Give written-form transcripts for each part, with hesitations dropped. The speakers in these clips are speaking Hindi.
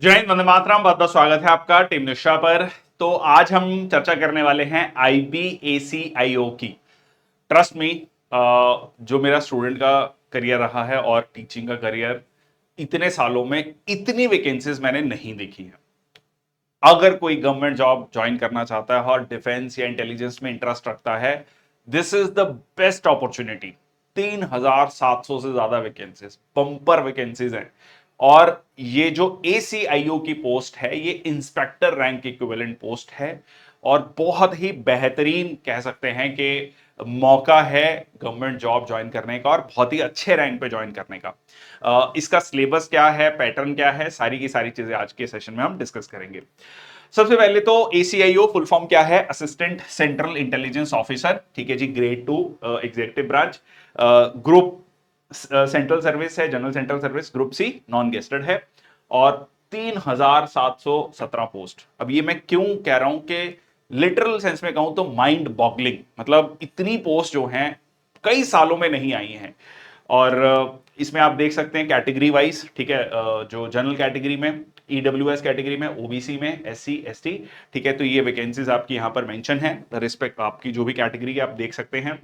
जय हिंद, वंदे मातरम। बहुत बहुत स्वागत है आपका टीम निशा पर। तो आज हम चर्चा करने वाले हैं IBACIO की। ट्रस्ट मी, जो मेरा स्टूडेंट का करियर रहा है और टीचिंग का करियर, इतने सालों में इतनी वैकेंसीज मैंने नहीं देखी है। अगर कोई गवर्नमेंट जॉब ज्वाइन करना चाहता है और डिफेंस या इंटेलिजेंस में इंटरेस्ट रखता है, this is the best opportunity. 3,700 से ज्यादा वैकेंसीज, बम्पर वैकेंसीज हैं। और ये जो ACIO की पोस्ट है, ये इंस्पेक्टर रैंक इक्विवेलेंट पोस्ट है। और बहुत ही बेहतरीन कह सकते हैं कि मौका है गवर्नमेंट जॉब ज्वाइन करने का, और बहुत ही अच्छे रैंक पे ज्वाइन करने का। इसका सिलेबस क्या है, पैटर्न क्या है, सारी की सारी चीजें आज के सेशन में हम डिस्कस करेंगे। सबसे पहले तो ACIO फुल फॉर्म क्या है? Assistant central intelligence officer. ठीक है जी, grade 2 executive branch. Group central service है, general central service. Group C non gazetted है। और 3,717 पोस्ट। अब ये मैं क्यों कह रहा हूं कि लिटरल सेंस में कहूं तो माइंड बॉगलिंग, मतलब इतनी पोस्ट जो हैं कई सालों में नहीं आई हैं। और इसमें आप देख सकते हैं कैटेगरी वाइज। ठीक है, जो जनरल कैटेगरी में, EWS कैटेगरी में, OBC में, SC ST। ठीक है, तो ये वैकेंसीज आपकी यहां पर मेंशन है। रिस्पेक्ट आपकी जो भी कैटेगरी है आप देख सकते हैं।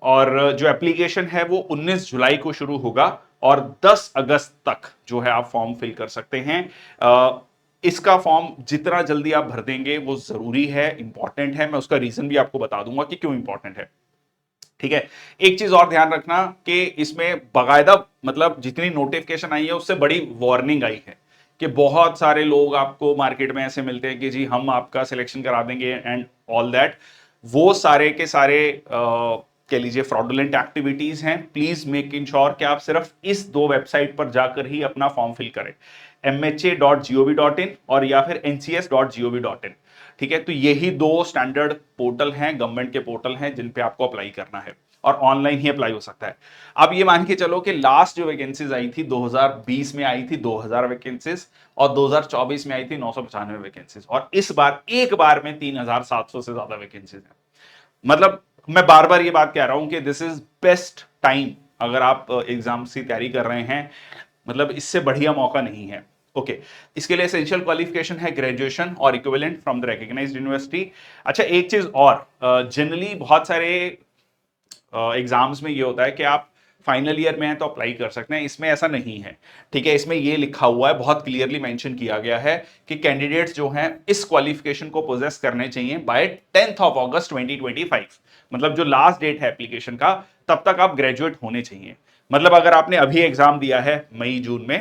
और जो एप्लीकेशन है वो 19 जुलाई को शुरू होगा और 10 अगस्त तक जो है आप फॉर्म फिल कर सकते हैं। इसका फॉर्म जितना जल्दी आप भर देंगे वो जरूरी है, इंपॉर्टेंट है। मैं उसका रीजन भी आपको बता दूंगा कि क्यों इंपॉर्टेंट है। ठीक है, एक चीज और ध्यान रखना कि इसमें बाकायदा, मतलब जितनी नोटिफिकेशन आई है उससे बड़ी वार्निंग आई है कि बहुत सारे लोग आपको मार्केट में ऐसे मिलते हैं कि जी हम आपका सिलेक्शन करा देंगे एंड ऑल दैट। वो सारे के सारे कह लीजिए फ्रॉडुलेंट एक्टिविटीज हैं। प्लीज मेक इन श्योर कि आप सिर्फ इस दो वेबसाइट पर जाकर ही अपना फॉर्म फिल करें, MHA.gov.in और या फिर NCS.gov.in। ठीक है, तो यही दो स्टैंडर्ड पोर्टल हैं, गवर्नमेंट के पोर्टल हैं जिन पे आपको अप्लाई करना है, और ऑनलाइन ही अप्लाई हो सकता है। अब ये मान के चलो कि लास्ट जो वैकेंसीज आई थी 2020 में आई थी 2000 वैकेंसीज, और 2024 में आई थी 995 वैकेंसीज, और इस बार एक बार में 3,700 से ज्यादा वैकेंसीज हैं। मतलब मैं बार बार ये बात कह रहा हूं कि दिस इज बेस्ट टाइम अगर आप एग्जाम की तैयारी कर रहे हैं। मतलब इससे बढ़िया मौका नहीं है। ओके, इसके लिए एसेंशियल क्वालिफिकेशन है ग्रेजुएशन और equivalent from the recognised university. अच्छा, एक चीज और, जनरली बहुत सारे एग्जाम्स में ये होता है कि आप फाइनल ईयर में हैं तो अप्लाई कर सकते हैं, इसमें ऐसा नहीं है। ठीक है, इसमें ये लिखा हुआ है, बहुत क्लियरली मेंशन किया गया है कि कैंडिडेट्स जो हैं इस क्वालिफिकेशन को पोजेस करने चाहिए बाय 10 अगस्त 2025। मतलब जो लास्ट डेट है एप्लीकेशन का, तब तक आप ग्रेजुएट होने चाहिए। मतलब अगर आपने अभी एग्जाम दिया है, मई जून में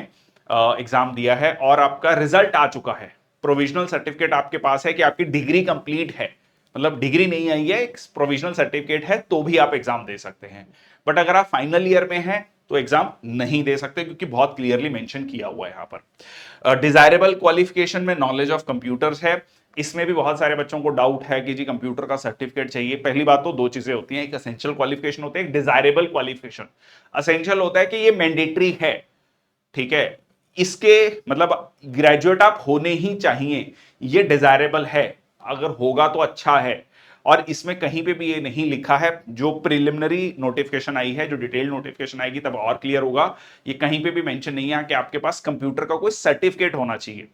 एग्जाम दिया है और आपका रिजल्ट आ चुका है, प्रोविजनल सर्टिफिकेट आपके पास है कि आपकी डिग्री कंप्लीट है, मतलब डिग्री नहीं आई है, एक प्रोविजनल सर्टिफिकेट है, तो भी आप एग्जाम दे सकते हैं। बट अगर आप फाइनल ईयर में हैं तो एग्जाम नहीं दे सकते, क्योंकि बहुत क्लियरली मेंशन किया हुआ है यहां पर। डिजायरेबल क्वालिफिकेशन में नॉलेज ऑफ कंप्यूटर्स है। इसमें भी बहुत सारे बच्चों को डाउट है कि जी कंप्यूटर का सर्टिफिकेट चाहिए। पहली बात तो दो चीजें होती हैं, एक असेंशियल क्वालिफिकेशन होता है, एक डिजायरेबल क्वालिफिकेशन। असेंशियल होता है कि ये मैंडेटरी है, ठीक है, इसके मतलब ग्रेजुएट आप होने ही चाहिए। ये डिजायरेबल है, अगर होगा तो अच्छा है। और इसमें कहीं पे भी ये नहीं लिखा है, जो प्रिलिमिनरी नोटिफिकेशन आई है, जो डिटेल नोटिफिकेशन आएगी तब और क्लियर होगा, ये कहीं पे भी मेंशन नहीं है कि आपके पास कंप्यूटर का कोई सर्टिफिकेट होना चाहिए।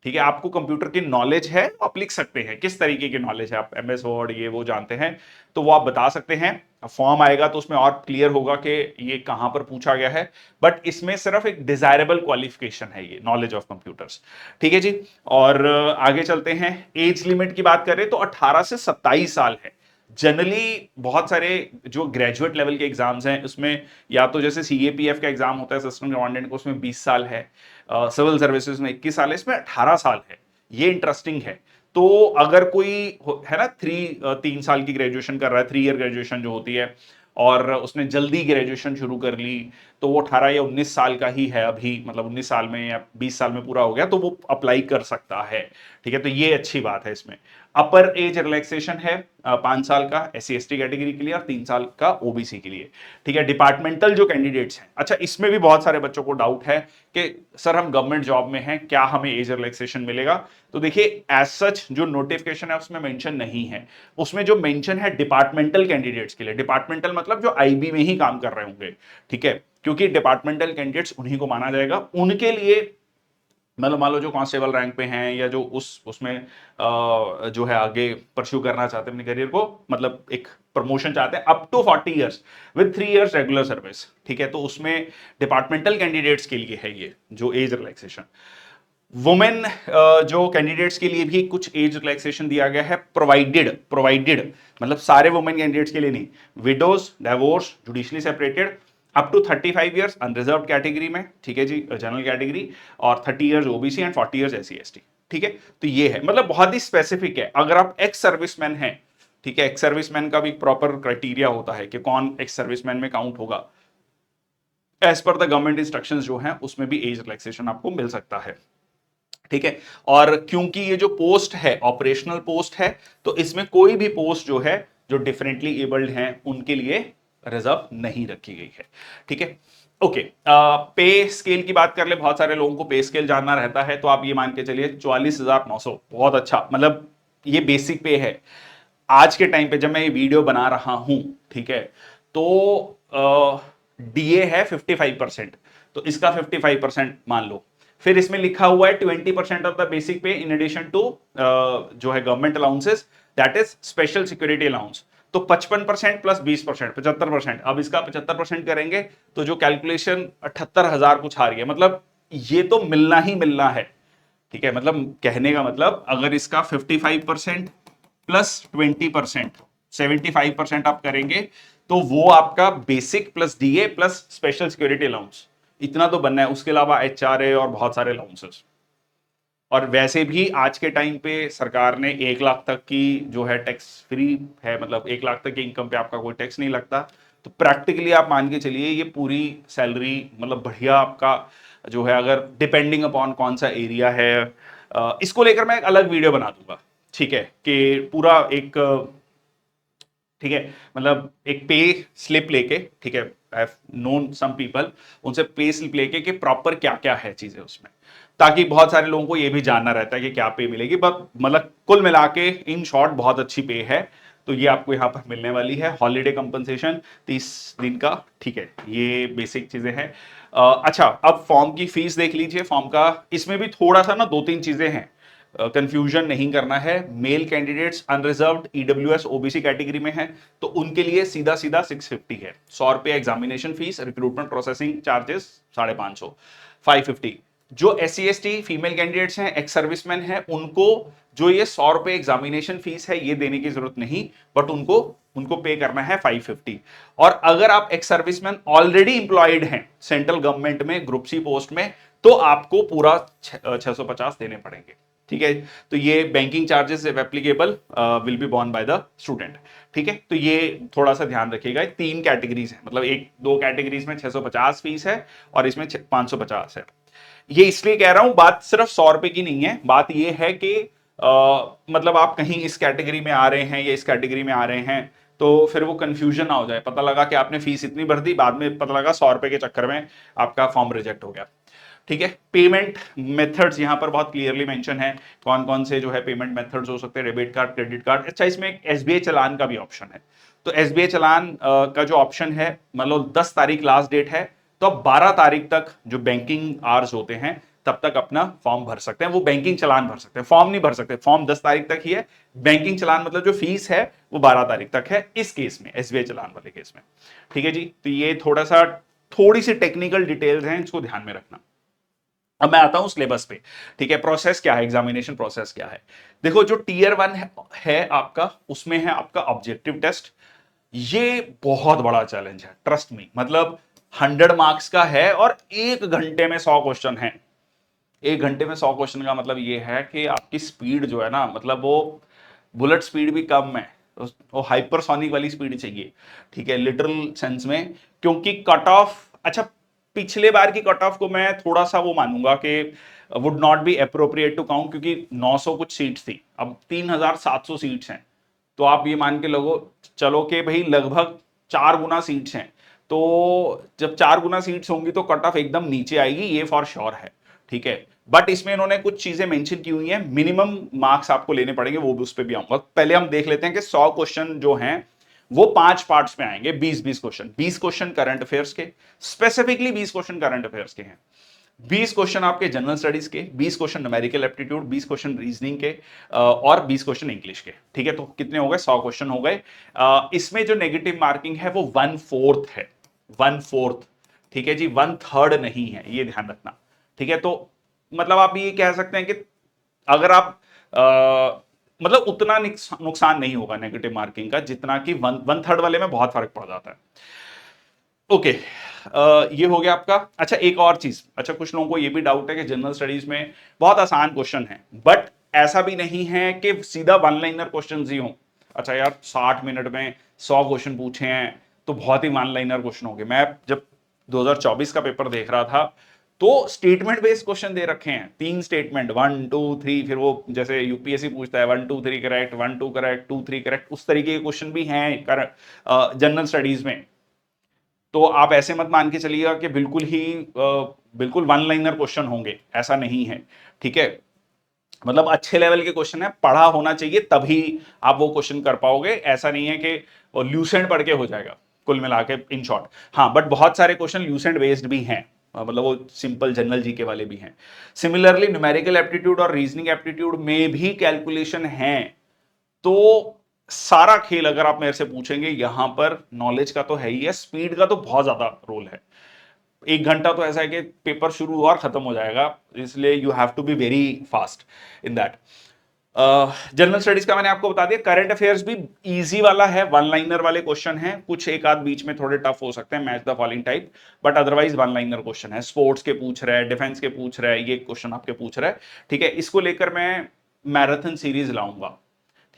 ठीक है, आपको कंप्यूटर की नॉलेज है, आप लिख सकते हैं किस तरीके की नॉलेज है, आप MS वर्ड ये वो जानते हैं तो वो आप बता सकते हैं। फॉर्म आएगा तो उसमें और क्लियर होगा कि ये कहां पर पूछा गया है। बट इसमें सिर्फ एक डिजायरेबल क्वालिफिकेशन है ये, नॉलेज ऑफ कंप्यूटर्स। ठीक है जी, और आगे चलते हैं। एज लिमिट की बात करें तो 18 से 27 साल है। जनरली बहुत सारे जो ग्रेजुएट लेवल के एग्जाम्स हैं उसमें या तो जैसे CAPF का एग्जाम होता है असिस्टेंट कमांडेंट को, उसमें 20 साल है। सिविल सर्विसेज में 21 साल है, इसमें 18 साल है। ये इंटरेस्टिंग है। तो अगर कोई है ना 3 साल की ग्रेजुएशन कर रहा है, 3 ईयर ग्रेजुएशन जो होती है, और उसने जल्दी ग्रेजुएशन शुरू कर ली, तो वो 18 या 19 साल का ही है अभी, मतलब 19 साल में या 20 साल में पूरा हो गया तो वो अप्लाई कर सकता है। ठीक है, तो ये अच्छी बात है इसमें। अपर एज रिलैक्सेशन है 5 साल का SC ST कैटेगरी के लिए और 3 साल का OBC के लिए। ठीक है, डिपार्टमेंटल जो कैंडिडेट्स हैं, अच्छा इसमें भी बहुत सारे बच्चों को डाउट है कि सर हम गवर्नमेंट जॉब में हैं, क्या हमें एज रिलैक्सेशन मिलेगा? तो देखिए, एज सच जो नोटिफिकेशन है उसमें मेंशन नहीं है। उसमें जो मेंशन है डिपार्टमेंटल कैंडिडेट्स के लिए, डिपार्टमेंटल मतलब जो IB में ही काम कर रहे होंगे। ठीक है, क्योंकि डिपार्टमेंटल कैंडिडेट्स उन्हीं को माना जाएगा, उनके लिए मतलब मान लो जो कांस्टेबल रैंक पे हैं या जो उसमें जो है आगे परस्यू करना चाहते हैं अपने करियर को, मतलब एक प्रमोशन चाहते हैं up to 40 years with 3 years regular service, ठीक है, तो उसमें डिपार्टमेंटल कैंडिडेट्स के लिए है ये जो एज रिलैक्सेशन। वुमेन जो कैंडिडेट्स के लिए भी कुछ एज रिलैक्सेशन दिया गया है, प्रोवाइडेड मतलब सारे वुमेन कैंडिडेट्स के लिए नहीं, widows, divorce, judicially separated, up to 35 years unreserve category में, ठीक है जी, जनरल कैटेगरी, और 30 years OBC and 40 years SC ST, ठीक है। तो ये है, मतलब बहुत ही स्पेसिफिक है। अगर आप एक्स सर्विसमैन हैं, ठीक है, एक्स सर्विसमैन का भी प्रॉपर क्राइटेरिया होता है कि कौन एक्स सर्विसमैन में काउंट होगा, as per the government instructions जो हैं उसमें भी एज रिलैक्सेशन आपको मिल सकता है, ठीक है। और क्योंकि ये जो पोस्ट है ऑपरेशनल पोस्ट है, तो इसमें कोई भी पोस्ट जो है जो डिफरेंटली एबल्ड हैं उनके लिए रिजर्व नहीं रखी गई है, ठीक है। ओके, पे स्केल की बात कर ले, बहुत सारे लोगों को पे स्केल जानना रहता है, तो आप ये मान के चलिए 44,900, बहुत अच्छा, मतलब ये बेसिक पे है आज के टाइम पे जब मैं ये वीडियो बना रहा हूं, ठीक है। तो डीए है 55%, तो इसका 55% मान लो। फिर इसमें लिखा हुआ है 20% ऑफ द बेसिक पे इन एडिशन टू जो है government allowances, that is special security allowance. तो 55% प्लस 20%, 75%। अब इसका 75% करेंगे तो जो कैलकुलेशन 78,000 कुछ आ रही है, मतलब ये तो मिलना ही मिलना है, ठीक है। मतलब कहने का मतलब अगर इसका 55% प्लस 20%, 75% आप करेंगे तो वो आपका basic plus DA plus special security allowance, इतना तो बनना है। उसके अलावा एचआरए और बहुत सारे अलाउंसेस। और वैसे भी आज के टाइम पे सरकार ने 1 लाख तक की जो है टैक्स फ्री है, मतलब 1 लाख तक की इनकम पे आपका कोई टैक्स नहीं लगता। तो प्रैक्टिकली आप मान के चलिए ये पूरी सैलरी, मतलब बढ़िया आपका जो है, अगर डिपेंडिंग अपॉन कौन सा एरिया है, इसको लेकर मैं एक अलग वीडियो बना दूंगा, ठीक है, कि पूरा एक, ठीक है, मतलब एक पे स्लिप लेके, ठीक है, I have known some people, उनसे पे स्लिप लेके कि प्रॉपर क्या क्या है चीजें उसमें, ताकि बहुत सारे लोगों को ये भी जानना रहता है कि क्या पे मिलेगी। बट मतलब कुल मिला के इन शॉर्ट बहुत अच्छी पे है, तो ये आपको यहां पर मिलने वाली है। हॉलीडे कंपनसेशन 30 दिन का, ठीक है, ये बेसिक चीजें हैं। अच्छा, अब फॉर्म की फीस देख लीजिए। फॉर्म का इसमें भी थोड़ा सा ना 2-3 चीजें हैं, कंफ्यूजन नहीं करना है। Male candidates unreserved EWS OBC category में है, तो उनके लिए सीधा सीधा 650 है, 100 रुपये examination fees, recruitment processing charges 550, 550। जो SC ST फीमेल कैंडिडेट्स हैं, एक्स सर्विसमैन हैं, उनको जो ये 100 रुपये एग्जामिनेशन फीस है ये देने की जरूरत नहीं, बट उनको उनको पे करना है 550। और अगर आप एक्स सर्विसमैन ऑलरेडी इंप्लॉयड हैं सेंट्रल गवर्नमेंट में ग्रुप सी पोस्ट में, तो आपको पूरा 650 देने पड़ेंगे, ठीक है। तो ये banking charges applicable will be born by the student, ठीक है। तो ये थोड़ा सा ध्यान रखिएगा। 3 कैटेगरीज है, मतलब 1-2 कैटेगरीज में 650 फीस है और इसमें 550 है। ये इसलिए कह रहा हूं, बात सिर्फ 100 रुपए की नहीं है, बात ये है कि मतलब आप कहीं इस कैटेगरी में आ रहे हैं या इस कैटेगरी में आ रहे हैं, तो फिर वो कंफ्यूजन ना हो जाए, पता लगा कि आपने फीस इतनी भर दी, बाद में पता लगा 100 रुपए के चक्कर में आपका फॉर्म रिजेक्ट हो गया, ठीक है। पेमेंट मेथड्स यहां पर बहुत क्लियरली मेंशन है, कौन कौन से जो है पेमेंट मेथड्स हो सकते हैं, डेबिट कार्ड, क्रेडिट कार्ड। अच्छा, इसमें एक एसबीआई चलान का भी ऑप्शन है, तो एसबीआई चलान का जो ऑप्शन है, मतलब 10 तारीख लास्ट डेट है, तो अब 12 तारीख तक जो बैंकिंग आवर्स होते हैं तब तक अपना फॉर्म भर सकते हैं, वो बैंकिंग चलान भर सकते हैं, फॉर्म नहीं भर सकते। फॉर्म 10 तारीख तक ही है, बैंकिंग चलान मतलब जो फीस है वो 12 तारीख तक है इस केस में, एसबीआई चलान वाले केस में, ठीक है जी। तो ये थोड़ी सी टेक्निकल डिटेल्स हैं, इसको ध्यान में रखना। अब मैं आता हूं सिलेबस पे, ठीक है। प्रोसेस क्या है, एग्जामिनेशन प्रोसेस क्या है। देखो, जो टीयर 1 है आपका, उसमें है आपका ऑब्जेक्टिव टेस्ट। ये बहुत बड़ा चैलेंज है, ट्रस्ट मी, मतलब 100 मार्क्स का है और 1 घंटे में 100 क्वेश्चन है। 1 घंटे में 100 क्वेश्चन का मतलब ये है कि आपकी स्पीड जो है ना, मतलब वो बुलेट स्पीड भी कम है, वो हाइपरसोनिक वाली स्पीड चाहिए, ठीक है, लिटरल सेंस में। क्योंकि कट ऑफ, अच्छा, पिछले बार की कट ऑफ को मैं थोड़ा सा वो मानूंगा कि would not be appropriate to count, क्योंकि 900 कुछ सीट्स थी, अब 3700 सीट्स हैं, तो आप ये मान के लगो चलो कि भाई लगभग 4 गुना सीट्स हैं। तो जब 4 गुना सीट्स होंगी तो कट ऑफ एकदम नीचे आएगी, ये फॉर श्योर है, ठीक है। बट इसमें इन्होंने कुछ चीजें मेंशन की हुई हैं, मिनिमम मार्क्स आपको लेने पड़ेंगे, वो भी उस पर भी आऊंगा। पहले हम देख लेते हैं कि 100 क्वेश्चन जो हैं वो 5 पार्ट्स में आएंगे, 20-20 क्वेश्चन, 20 क्वेश्चन करंट अफेयर्स के, स्पेसिफिकली 20 क्वेश्चन करंट अफेयर्स के हैं। 20 क्वेश्चन आपके जनरल स्टडीज के, 20 question numerical aptitude, 20 question reasoning के और 20 क्वेश्चन इंग्लिश के। ठीक है, तो कितने हो गए? 100 क्वेश्चन हो गए। इसमें जो नेगेटिव मार्किंग है वो 1/4 है, 1/4। ठीक है जी, 1/3 नहीं है, ये ध्यान रखना। ठीक है, तो मतलब आप ये कह सकते हैं कि अगर आप मतलब उतना नुकसान नहीं होगा नेगेटिव मार्किंग का जितना कि 1/3 वाले में बहुत फर्क पड़ जाता है। ओके, ये हो गया आपका। अच्छा, एक और चीज, अच्छा कुछ लोगों को ये भी डाउट है कि जनरल स्टडीज में बहुत आसान क्वेश्चन है, बट ऐसा भी नहीं है कि सीधा वन लाइनर क्वेश्चन ही हो। अच्छा यार, 60 मिनट में 100 क्वेश्चन पूछे हैं तो बहुत ही वन लाइनर क्वेश्चन हो गए। मैं जब 2024 का पेपर देख रहा था तो स्टेटमेंट बेस्ड क्वेश्चन दे रखे हैं, 3 स्टेटमेंट, 1 2 3, फिर वो जैसे यूपीएससी पूछता है 1 2 3 करेक्ट, 1 2 करेक्ट, 2 3 करेक्ट, उस तरीके के क्वेश्चन भी हैं जनरल स्टडीज में। तो आप ऐसे मत मान के चलिएगा कि बिल्कुल ही बिल्कुल वन लाइनर क्वेश्चन होंगे, ऐसा नहीं है। ठीक है, मतलब अच्छे लेवल के क्वेश्चन है, पढ़ा होना चाहिए तभी आप वो क्वेश्चन कर पाओगे। ऐसा नहीं है कि ल्यूसेंट पढ़ के हो जाएगा कुल मिला के, इन शॉर्ट। हाँ, बट बहुत सारे क्वेश्चन ल्यूसेंट बेस्ड भी हैं, मतलब वो सिंपल जनरल जी के वाले भी हैं। सिमिलरली न्यूमेरिकल एप्टीट्यूड और रीजनिंग एप्टीट्यूड में भी कैलकुलेशन है। तो सारा खेल अगर आप मेरे से पूछेंगे, यहां पर नॉलेज का तो है ही है, स्पीड का तो बहुत ज्यादा रोल है। 1 घंटा तो ऐसा है कि पेपर शुरू हुआ और खत्म हो जाएगा, इसलिए you have to be very fast in that. General studies का मैंने आपको बता दिया। करंट अफेयर्स भी इजी वाला है, वन लाइनर वाले क्वेश्चन हैं, कुछ एक आध बीच में थोड़े टफ हो सकते हैं, match the following type, but otherwise one liner question है। स्पोर्ट्स के पूछ रहे हैं, डिफेंस के पूछ रहे हैं, ये क्वेश्चन आपके पूछ रहे हैं। ठीक है, इसको लेकर मैं मैराथन सीरीज लाऊंगा।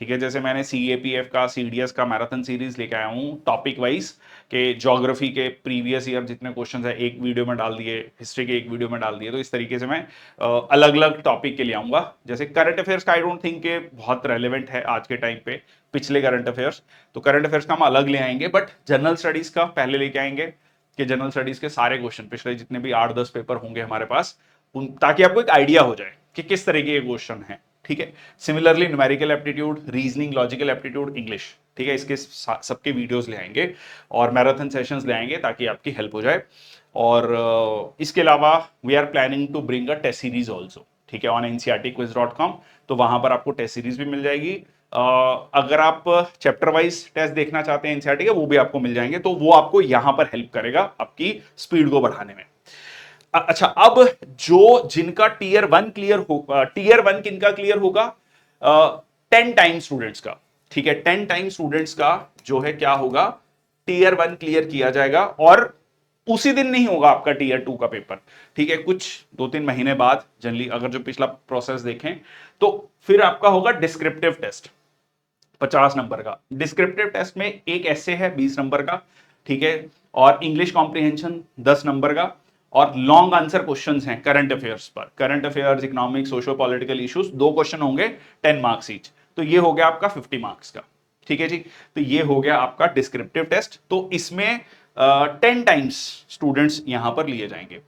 ठीक है, जैसे मैंने सीएपीएफ का, सीडीएस का मैराथन सीरीज लेके आया हूं टॉपिक वाइज, के ज्योग्राफी के प्रीवियस ईयर जितने क्वेश्चंस है एक वीडियो में डाल दिए, हिस्ट्री के एक वीडियो में डाल दिए। तो इस तरीके से मैं अलग अलग टॉपिक के लिए आऊंगा। जैसे करंट अफेयर्स का आई डोंट थिंक के बहुत रेलिवेंट है आज के टाइम पे, पिछले करंट अफेयर्स, तो करंट अफेयर्स का हम अलग ले आएंगे, बट जनरल स्टडीज का पहले लेके आएंगे कि जनरल स्टडीज के सारे क्वेश्चन पिछले जितने भी 8-10 पेपर होंगे हमारे पास, ताकि आपको एक आइडिया हो जाए कि किस तरीके के क्वेश्चन है। ठीक है, similarly numerical aptitude, reasoning, logical aptitude, English, ठीक है, इसके सबके वीडियोस ले आएंगे और मैराथन सेशंस ले आएंगे ताकि आपकी हेल्प हो जाए। और इसके अलावा we are planning to bring a test series also, ठीक है, ऑन ncrtquiz.com। तो वहां पर आपको टेस्ट सीरीज भी मिल जाएगी। अगर आप चैप्टर वाइज टेस्ट देखना चाहते हैं एनसीईआरटी के, वो भी आपको मिल जाएंगे, तो वो आपको यहां पर हेल्प करेगा आपकी स्पीड को बढ़ाने में। अच्छा, अब जो जिनका टीयर 1 क्लियर होगा, टीयर 1 किनका क्लियर होगा? 10 टाइम स्टूडेंट्स का। ठीक है, 10 टाइम स्टूडेंट्स का जो है क्या होगा, टीयर 1 क्लियर किया जाएगा। और उसी दिन नहीं होगा आपका टीयर 2 का पेपर, ठीक है, कुछ 2-3 महीने बाद जनरली, अगर जो पिछला प्रोसेस देखें तो फिर आपका होगा डिस्क्रिप्टिव टेस्ट 50 नंबर का। डिस्क्रिप्टिव टेस्ट में एक ऐसे है 20 नंबर का, ठीक है, और इंग्लिश कॉम्प्रिहेंशन 10 नंबर का, और लॉन्ग आंसर क्वेश्चंस हैं करंट अफेयर्स पर, current affairs, economic, socio political issues, 2 question होंगे 10 मार्क्स ईच। तो ये हो गया आपका 50 मार्क्स का। ठीक है जी, तो ये हो गया आपका डिस्क्रिप्टिव टेस्ट। तो इसमें 10 टाइम्स स्टूडेंट्स यहां पर लिए जाएंगे।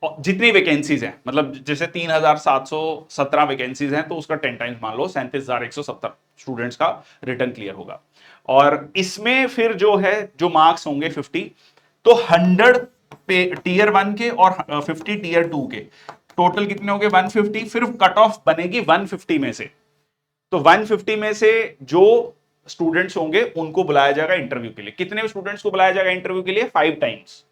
और जितनी वैकेंसीज हैं, मतलब जैसे 3717 वैकेंसीज हैं, तो उसका 10 टाइम्स मान लो 37,170 स्टूडेंट्स का रिटर्न क्लियर होगा। और इसमें फिर जो है, जो मार्क्स होंगे 50, तो 100 पे टीयर 1 के और 50 टीयर 2 के, टोटल कितने हो गए? 150। फिर कट ऑफ बनेगी 150 में से। तो 150 में से जो स्टूडेंट्स होंगे उनको बुलाया जाएगा इंटरव्यू के लिए। कितने स्टूडेंट्स को बुलाया जाएगा इंटरव्यू के लिए? 5 टाइम्स।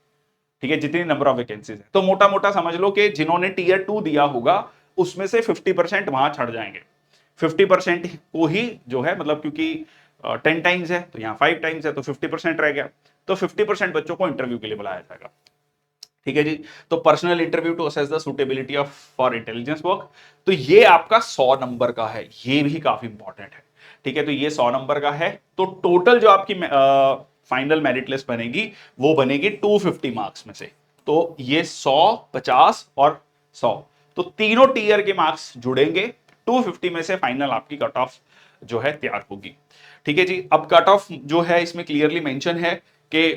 ठीक है, जितनी नंबर ऑफ वैकेंसीज है। तो मोटा मोटा समझ लो कि जिन्होंने टीयर 2 दिया होगा उसमें से 50% वहां छड़ जाएंगे। 50% को ही जो है, मतलब क्योंकि 10 टाइम्स है तो यहाँ 5 टाइम्स है, तो 50% रह गया। तो 50% बच्चों को इंटरव्यू के लिए बुलाया जाएगा। ठीक है जी, तो personal interview to assess the suitability of for intelligence work. तो ये आपका 100 नंबर का है, ये भी काफी इंपॉर्टेंट है। ठीक है, तो ये 100 नंबर का है। तो टोटल जो आपकी फाइनल मेरिट लिस्ट बनेगी वो बनेगी 250 मार्क्स में से। तो ये 100, 50 और 100, तो तीनों टीयर के मार्क्स जुड़ेंगे, 250 में से फाइनल आपकी कट ऑफ जो है तैयार होगी। ठीक है जी, अब कट ऑफ जो है इसमें क्लियरली मेंशन है कि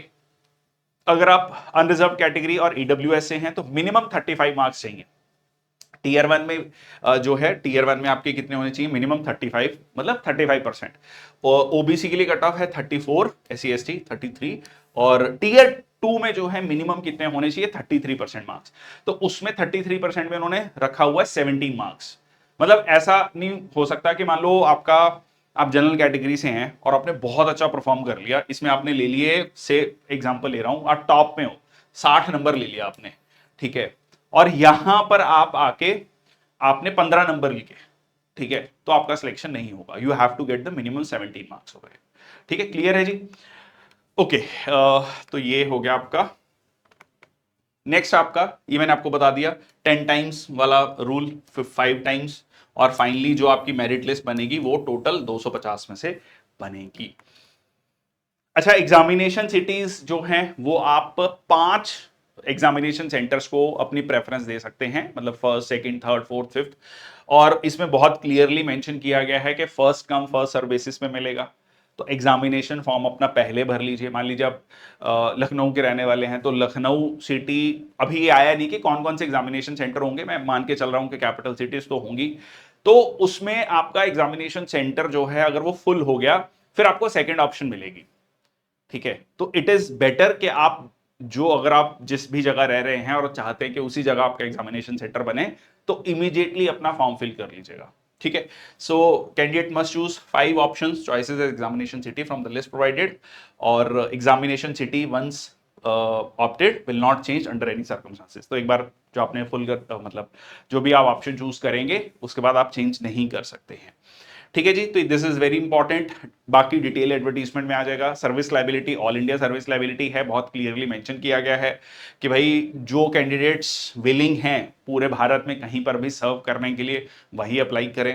अगर आप अनरिजर्व कैटेगरी और ईडब्ल्यूएस से हैं तो मिनिमम 35 मार्क्स चाहिए। टीयर 1 में जो है, टीयर 1 में आपके कितने होने चाहिए? मिनिमम 35, मतलब 35%। और ओबीसी के लिए कट ऑफ है 34, SC ST 33, और टीयर 2 में जो है मिनिमम कितने होने चाहिए, 33% मार्क्स। तो उसमें 33% में उन्होंने रखा हुआ है 17 मार्क्स। मतलब ऐसा नहीं हो सकता कि मान लो आपका, आप जनरल कैटेगरी से हैं और आपने बहुत अच्छा परफॉर्म कर लिया, इसमें आपने ले लिए, से एग्जांपल ले रहा हूं, आप टॉप में हो, 60 नंबर ले लिया आपने, ठीक है, और यहां पर आप आके आपने 15 नंबर लिए, ठीक है, तो आपका सिलेक्शन नहीं होगा। You have to get the minimum 17 marks हो गए। ठीक है, क्लियर है जी? ओके, तो ये हो गया आपका। नेक्स्ट आपका, ये मैंने आपको बता दिया 10 टाइम्स वाला रूल, 5 टाइम्स, और फाइनली जो आपकी मेरिट लिस्ट बनेगी वो टोटल 250 में से बनेगी। अच्छा, एग्जामिनेशन सिटीज जो हैं वो आप 5 एग्जामिनेशन सेंटर्स को अपनी प्रेफरेंस दे सकते हैं, मतलब first, second, third, fourth, fifth, और इसमें बहुत क्लियरली मेंशन किया गया है कि first come first serve basis में मिलेगा। तो एग्जामिनेशन फॉर्म अपना पहले भर लीजिए। मान लीजिए आप लखनऊ के रहने वाले हैं, तो लखनऊ सिटी, अभी ये आया नहीं कि कौन कौन से एग्जामिनेशन सेंटर होंगे, मैं मान के चल रहा हूं कि कैपिटल सिटीज तो होंगी, तो उसमें आपका एग्जामिनेशन सेंटर जो है अगर वो फुल हो गया, फिर आपको सेकेंड ऑप्शन मिलेगी। ठीक है, तो इट इज बेटर कि आप जो, अगर आप जिस भी जगह रह रहे हैं और चाहते हैं कि उसी जगह आपका एग्जामिनेशन सेंटर बने, तो इमीडिएटली अपना फॉर्म फिल कर लीजिएगा। ठीक है, so candidate must choose 5 options choices examination city from the list provided, और examination city once opted will not change under any circumstances. तो एक बार जो आपने फुल कर, मतलब जो भी आप ऑप्शन चूज करेंगे उसके बाद आप चेंज नहीं कर सकते हैं। ठीक है जी, तो दिस इज वेरी इंपॉर्टेंट। बाकी डिटेल एडवर्टीजमेंट में आ जाएगा। Service liability, all India service liability है, बहुत क्लियरली मेंशन किया गया है कि भाई जो कैंडिडेट्स विलिंग हैं पूरे भारत में कहीं पर भी सर्व करने के लिए, वही अप्लाई करें।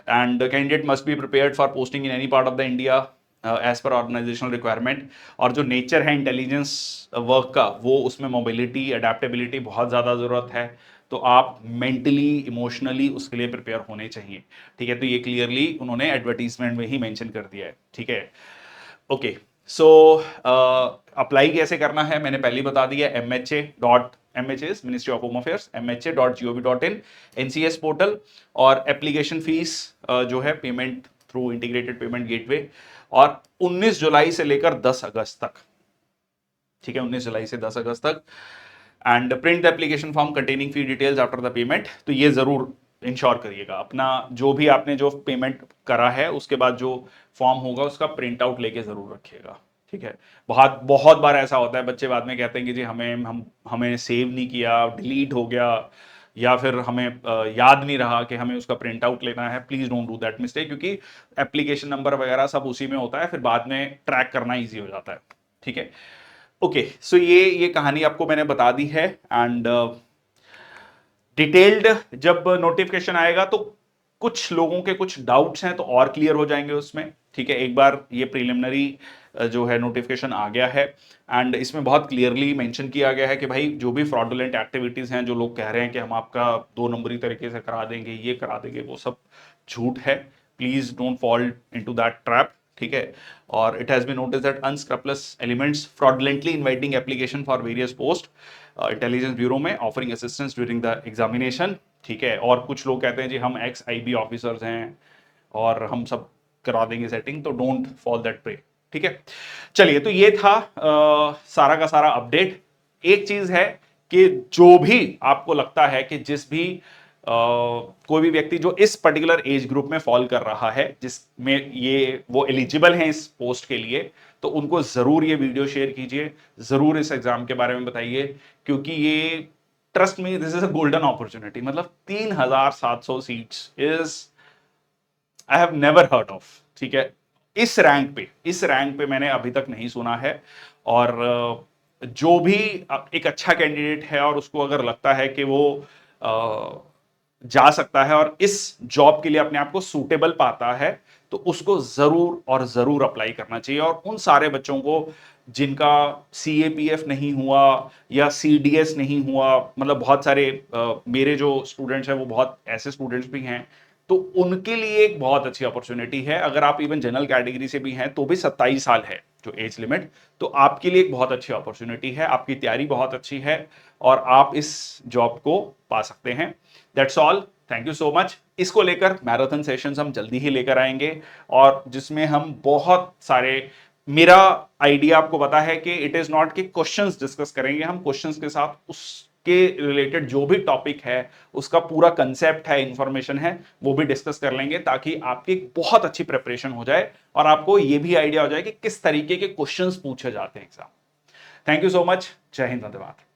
And candidate must be prepared for posting in any part of the India as per organisational requirement. और जो नेचर है इंटेलिजेंस वर्क का, वो उसमें मोबिलिटी, अडेप्टेबिलिटी बहुत ज़्यादा ज़रूरत है, तो आप मेंटली, इमोशनली उसके लिए प्रिपेयर होने चाहिए। ठीक है, तो ये क्लियरली उन्होंने एडवर्टीजमेंट में ही मेंशन कर दिया है। ठीक है, ओके, सो अप्लाई कैसे करना है मैंने पहले ही बता दिया, MHA ministry of home affairs, MHA.gov.in, NCS portal, और एप्लीकेशन फीस जो है payment through integrated payment gateway, और 19 जुलाई से लेकर 10 अगस्त तक। ठीक है, 19 जुलाई से 10 अगस्त तक। And print the application form containing fee details after the payment. तो ये जरूर इंश्योर करिएगा, अपना जो भी आपने जो पेमेंट करा है उसके बाद जो फॉर्म होगा उसका प्रिंट आउट लेके जरूर रखिएगा। ठीक है, बहुत बहुत बार ऐसा होता है, बच्चे बाद में कहते हैं कि जी हमें सेव नहीं किया, डिलीट हो गया, या फिर हमें याद नहीं रहा कि हमें उसका प्रिंट आउट लेना है। Please don't do that mistake, क्योंकि एप्लीकेशन नंबर वगैरह सब उसी में होता है, फिर बाद में ट्रैक करना ईजी हो जाता है। ठीक है, ओके, सो ये कहानी आपको मैंने बता दी है। एंड डिटेल्ड जब नोटिफिकेशन आएगा तो कुछ लोगों के कुछ डाउट्स हैं तो और क्लियर हो जाएंगे उसमें। ठीक है, एक बार ये प्रिलिमिनरी जो है नोटिफिकेशन आ गया है, एंड इसमें बहुत क्लियरली मेंशन किया गया है कि भाई जो भी फ्रॉडुलेंट एक्टिविटीज हैं, जो लोग कह रहे हैं कि हम आपका 2 नंबरी तरीके से करा देंगे, ये करा देंगे, वो सब झूठ है। Please don't fall into that trap. ठीक है, और it has been notice that unscrupulous elements fraudulently inviting application for various post intelligence bureau में, offering assistance during the examination. ठीक है, और कुछ लोग कहते हैं जी हम एक्स IB ऑफिसर्स हैं और हम सब करा देंगे सेटिंग, तो डोंट फॉल दैट प्रे। ठीक है, चलिए, तो ये था सारा का सारा अपडेट। एक चीज है कि जो भी आपको लगता है कि जिस भी कोई भी व्यक्ति जो इस पर्टिकुलर एज ग्रुप में फॉल कर रहा है, जिसमें ये वो एलिजिबल हैं इस पोस्ट के लिए, तो उनको जरूर ये वीडियो शेयर कीजिए, जरूर इस एग्जाम के बारे में बताइए, क्योंकि ये, trust me, this is a golden opportunity. मतलब 3700 seats is, I have never heard of. ठीक है, इस रैंक पे मैंने अभी तक नहीं सुना है। और जो भी एक अच्छा कैंडिडेट है और उसको अगर लगता है कि वो जा सकता है और इस जॉब के लिए अपने आप को सूटेबल पाता है, तो उसको जरूर और जरूर अप्लाई करना चाहिए। और उन सारे बच्चों को जिनका CAPF नहीं हुआ या CDS नहीं हुआ, मतलब बहुत सारे मेरे जो स्टूडेंट्स हैं वो बहुत ऐसे स्टूडेंट्स भी हैं, तो उनके लिए एक बहुत अच्छी अपॉर्चुनिटी है। अगर आप इवन जनरल कैटेगरी से भी हैं तो भी 27 साल है जो एज लिमिट, तो आपके लिए एक बहुत अच्छी अपॉर्चुनिटी है, आपकी तैयारी बहुत अच्छी है और आप इस जॉब को पा सकते हैं। That's all, thank you so much. इसको लेकर मैराथन सेशंस हम जल्दी ही लेकर आएंगे, और जिसमें हम बहुत सारे मेरा आइडिया आपको पता है कि इट इज नॉट कि क्वेश्चंस डिस्कस करेंगे हम, क्वेश्चंस के साथ उसके रिलेटेड जो भी टॉपिक है उसका पूरा कंसेप्ट है, इंफॉर्मेशन है, वो भी डिस्कस कर लेंगे ताकि आपकी बहुत अच्छी प्रिपरेशन हो जाए और आपको ये भी आइडिया हो जाए कि किस तरीके के क्वेश्चंस पूछे जाते हैं exam. Thank you so much. जय हिंद, धन्यवाद।